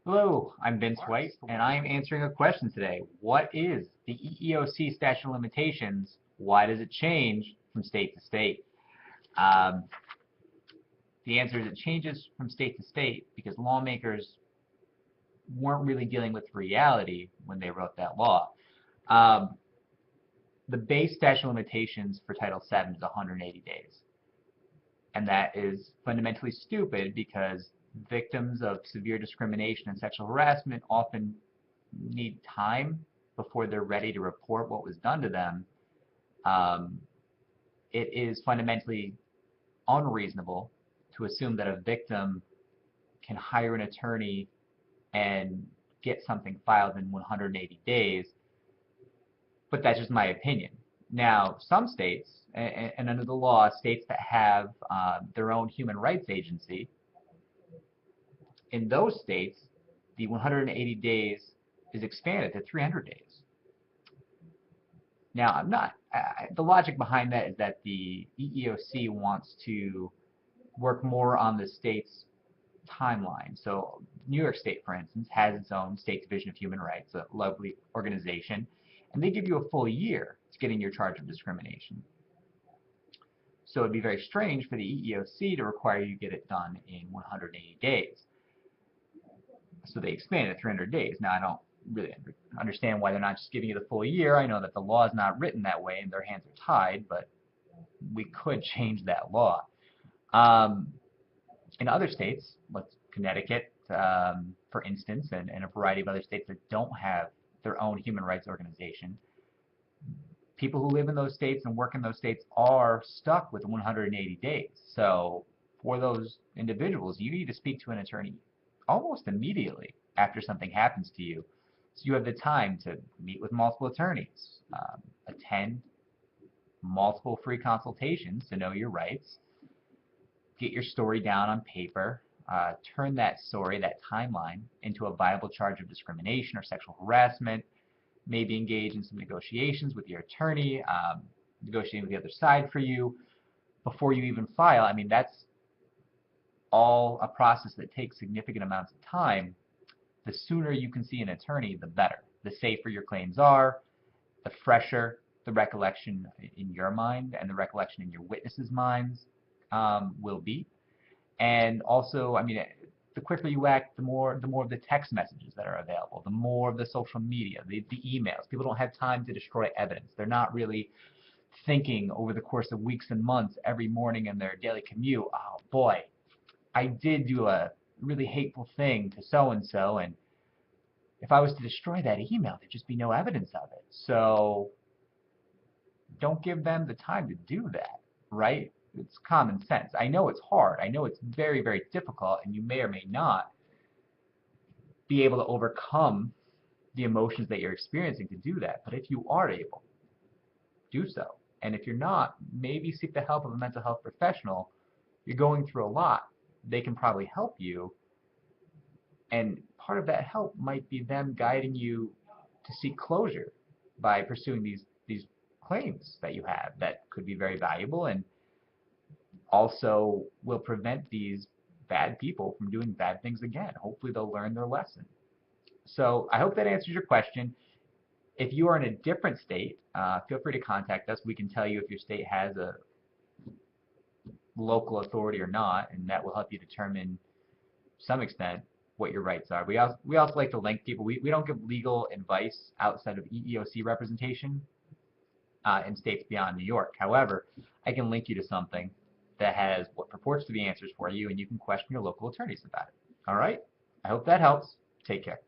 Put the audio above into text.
Hello, I'm Vince White, and I'm answering a question today. What is the EEOC statute of limitations? Why does it change from state to state? Um, the answer is it changes from state to state because lawmakers weren't really dealing with reality when they wrote that law. Um, the base statute of limitations for Title VII is 180 days. And that is fundamentally stupid because victims of severe discrimination and sexual harassment often need time before they're ready to report what was done to them. Um, it is fundamentally unreasonable to assume that a victim can hire an attorney and get something filed in 180 days, but that's just my opinion. Now, some states, and under the law, states that have their own human rights agency, in those states, the 180 days is expanded to 300 days. Now, I'm not. The logic behind that is that the EEOC wants to work more on the state's timeline. So, New York State, for instance, has its own State Division of Human Rights, a lovely organization, and they give you a full year to get in your charge of discrimination. So, it'd be very strange for the EEOC to require you get it done in 180 days. So they expanded to 300 days. Now, I don't really understand why they're not just giving you the full year. I know that the law is not written that way and their hands are tied, but we could change that law. Um, in other states, like Connecticut, for instance, and a variety of other states that don't have their own human rights organization, people who live in those states and work in those states are stuck with 180 days. So for those individuals, you need to speak to an attorney almost immediately after something happens to you. So you have the time to meet with multiple attorneys, attend multiple free consultations to know your rights, get your story down on paper, turn that story, that timeline, into a viable charge of discrimination or sexual harassment, maybe engage in some negotiations with your attorney, negotiating with the other side for you before you even file. I mean, that's all a process that takes significant amounts of time. The sooner you can see an attorney, the better. The safer your claims are, the fresher the recollection in your mind and the recollection in your witnesses' minds will be. And also, I mean, the quicker you act, the more of the text messages that are available, the more of the social media, the emails. People don't have time to destroy evidence. They're not really thinking over the course of weeks and months every morning in their daily commute, oh boy, I did do a really hateful thing to so and so, and if I was to destroy that email, there'd just be no evidence of it. So don't give them the time to do that, right? It's common sense. I know it's hard. I know it's very, very difficult, and you may or may not be able to overcome the emotions that you're experiencing to do that. But if you are able, do so. And if you're not, maybe seek the help of a mental health professional. You're going through a lot. They can probably help you. And part of that help might be them guiding you to seek closure by pursuing these claims that you have that could be very valuable and also will prevent these bad people from doing bad things again. Hopefully they'll learn their lesson. So I hope that answers your question. If you are in a different state, feel free to contact us. We can tell you if your state has a local authority or not, and that will help you determine, to some extent, what your rights are. We also like to link people. We don't give legal advice outside of EEOC representation in states beyond New York. However, I can link you to something that has what purports to be answers for you, and you can question your local attorneys about it. All right? I hope that helps. Take care.